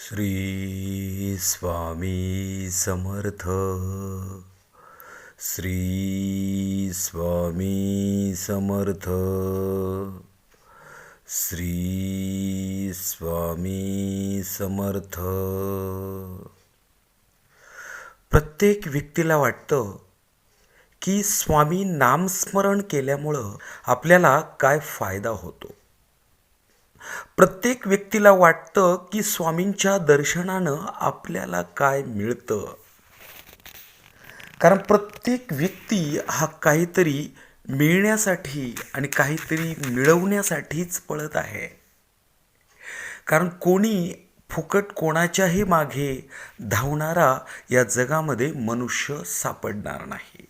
श्री स्वामी समर्थ. श्री स्वामी समर्थ. श्री स्वामी समर्थ. प्रत्येक व्यक्तीला वाटतं की स्वामी नामस्मरण केल्यामुळं आपल्याला काय फायदा होतो. प्रत्येक व्यक्तीला वाटतं की स्वामींच्या दर्शनानं आपल्याला काय मिळतं. कारण प्रत्येक व्यक्ती हा काहीतरी मिळण्यासाठी आणि काहीतरी मिळवण्यासाठीच पळत आहे. कारण कोणी फुकट कोणाच्याही मागे धावणारा या जगामध्ये मनुष्य सापडणार नाही.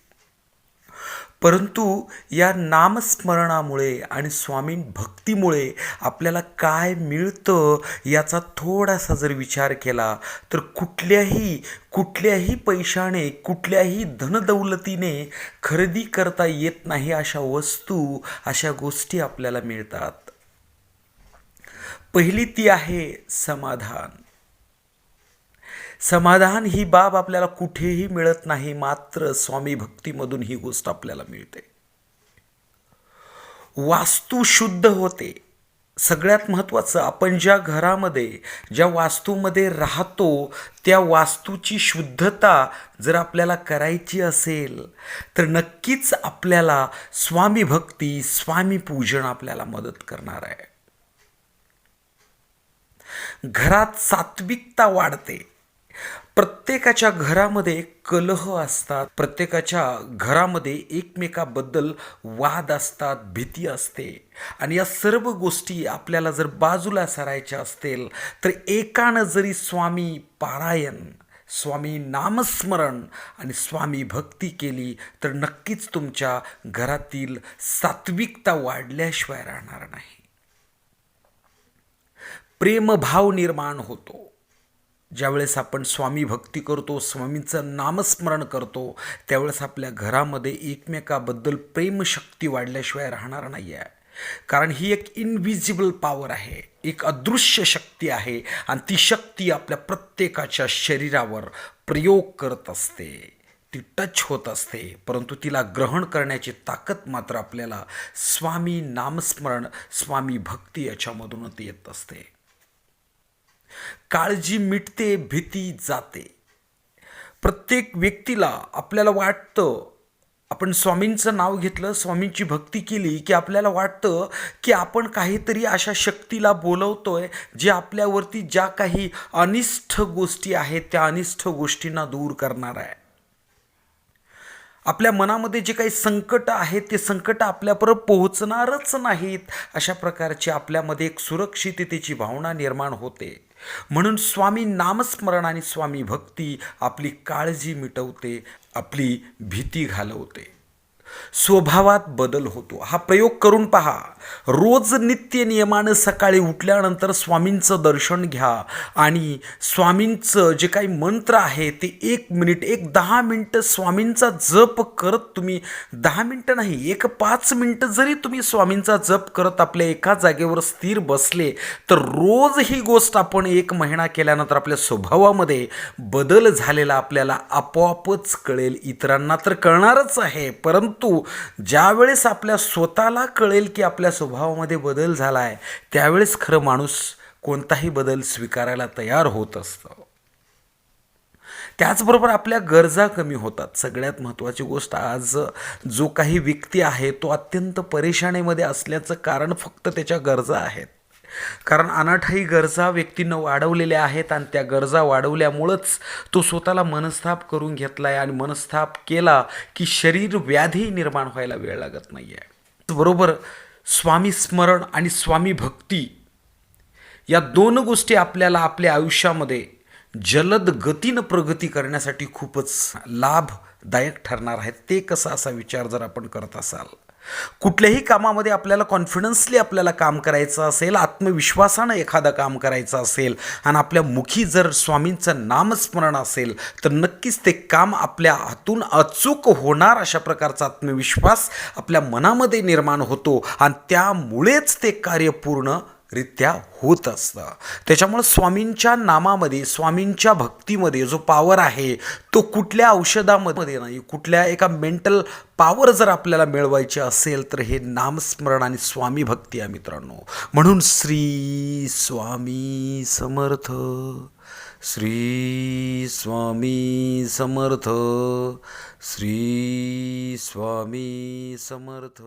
परंतु या नामस्मरणामुळे आणि स्वामी भक्तीमुळे आपल्याला काय मिळतं याचा थोडासा जर विचार केला तर कुठल्याही पैशाने, कुठल्याही धनदौलतीने खरेदी करता येत नाही अशा वस्तू, अशा गोष्टी आपल्याला मिळतात. पहिली ती आहे समाधान. समाधान ही बाब आपल्याला कुठेही मिळत नाही, मात्र स्वामी भक्तीमधून ही गोष्ट आपल्याला मिळते. वास्तू शुद्ध होते. सगळ्यात महत्त्वाचं, आपण ज्या घरामध्ये, ज्या वास्तूमध्ये राहतो त्या वास्तूची शुद्धता जर आपल्याला करायची असेल तर नक्कीच आपल्याला स्वामी भक्ती, स्वामी पूजन आपल्याला मदत करणार आहे. घरात सात्विकता वाढते. प्रत्येकाच्या घरामध्ये कलह असतात. प्रत्येकाच्या घरामध्ये एकमेकाबद्दल वाद असतात, भीती असते. आणि या सर्व गोष्टी आपल्याला जर बाजूला सारायच्या असतील तर एकानं जरी स्वामी पारायण, स्वामी नामस्मरण आणि स्वामी भक्ती केली तर नक्कीच तुमच्या घरातील सात्विकता वाढल्याशिवाय राहणार नाही. प्रेमभाव निर्माण होतो. ज्यावेळेस आपण स्वामी भक्ती करतो, स्वामींचं नामस्मरण करतो, त्यावेळेस आपल्या घरामध्ये एकमेकाबद्दल प्रेमशक्ती वाढल्याशिवाय राहणार नाही आहे. कारण ही एक इनविजिबल पॉवर आहे, एक अदृश्य शक्ती आहे आणि ती शक्ती आपल्या प्रत्येकाच्या शरीरावर प्रयोग करत असते. ती टच होत असते, परंतु तिला ग्रहण करण्याची ताकद मात्र आपल्याला स्वामी नामस्मरण, स्वामी भक्ती याच्यामधूनच येत असते. काळजी मिटते, भीती जाते. प्रत्येक व्यक्तीला आपल्याला वाटतं, आपण स्वामींचं नाव घेतलं, स्वामींची भक्ती केली की आपल्याला वाटतं की आपण काहीतरी अशा शक्तीला बोलवतोय जे आपल्यावरती ज्या काही अनिष्ट गोष्टी आहेत त्या अनिष्ट गोष्टींना दूर करणार आहे. आपल्या मनामध्ये जे काही संकट आहेत ते संकट आपल्यापर्यंत पोहोचणारच नाहीत, अशा प्रकारची आपल्यामध्ये एक सुरक्षिततेची भावना निर्माण होते. म्हणून स्वामी नामस्मरण आणि स्वामी भक्ती आपली काळजी मिटवते, आपली भीती घालवते. स्वभावात बदल होतो. हा प्रयोग करून पहा. रोज नित्य नियमानं सकाळी उठल्यानंतर स्वामींचं दर्शन घ्या आणि स्वामींचं जे काही मंत्र आहे ते 1 मिनिट, 10 मिनटं स्वामींचा जप करत तुम्ही, 10 मिनटं नाही, 5 मिनटं जरी तुम्ही स्वामींचा जप करत आपल्या एका जागेवर स्थिर बसले तर रोज ही गोष्ट आपण 1 महिना केल्यानंतर आपल्या स्वभावामध्ये बदल झालेला आपल्याला आपोआपच कळेल. इतरांना तर कळणारच आहे, परंतु ज्यावेळेस आपल्या स्वतःला कळेल की आपल्या स्वभावामध्ये बदल झाला आहे त्यावेळेस खरं माणूस कोणताही बदल स्वीकारायला तयार होत असतं. त्याचबरोबर आपल्या गरजा कमी होतात. सगळ्यात महत्त्वाची गोष्ट, आज जो काही व्यक्ती आहे तो अत्यंत परेशानीमध्ये असल्याचं कारण फक्त त्याच्या गरजा आहेत. कारण अनाठाई गरजा व्यक्तीनं वाढवलेल्या आहेत आणि त्या गरजा वाढवल्यामुळंच तो स्वतःला मनस्ताप करून घेतला आहे आणि मनस्ताप केला की शरीर व्याधी निर्माण व्हायला वेळ लागत नाही आहे. बरोबर, स्वामी स्मरण आणि स्वामी भक्ती या 2 गोष्टी आपल्याला आपल्या आयुष्यामध्ये जलद गतीनं प्रगती करण्यासाठी खूपच लाभदायक ठरणार आहेत. ते कसं, असा विचार जर आपण करत असाल, कुठल्याही कामामध्ये आपल्याला कॉन्फिडन्सली आपल्याला काम करायचं असेल, आत्मविश्वासानं एखादं काम करायचं असेल आणि आपल्या मुखी जर स्वामींचं नामस्मरण असेल तर नक्कीच ते काम आपल्या हातून अचूक होणार, अशा प्रकारचा आत्मविश्वास आपल्या मनामध्ये निर्माण होतो आणि त्यामुळेच ते कार्य पूर्ण रित्या होत असतं. त्याच्यामुळं स्वामींच्या नामामध्ये, स्वामींच्या भक्तीमध्ये जो पॉवर आहे तो कुठल्या औषधामध्ये नाही, कुठल्या एका मेंटल पॉवर जर आपल्याला मिळवायची असेल तर हे नामस्मरण आणि स्वामी भक्ती आहे मित्रांनो. म्हणून श्री स्वामी समर्थ, श्री स्वामी समर्थ, श्री स्वामी समर्थ.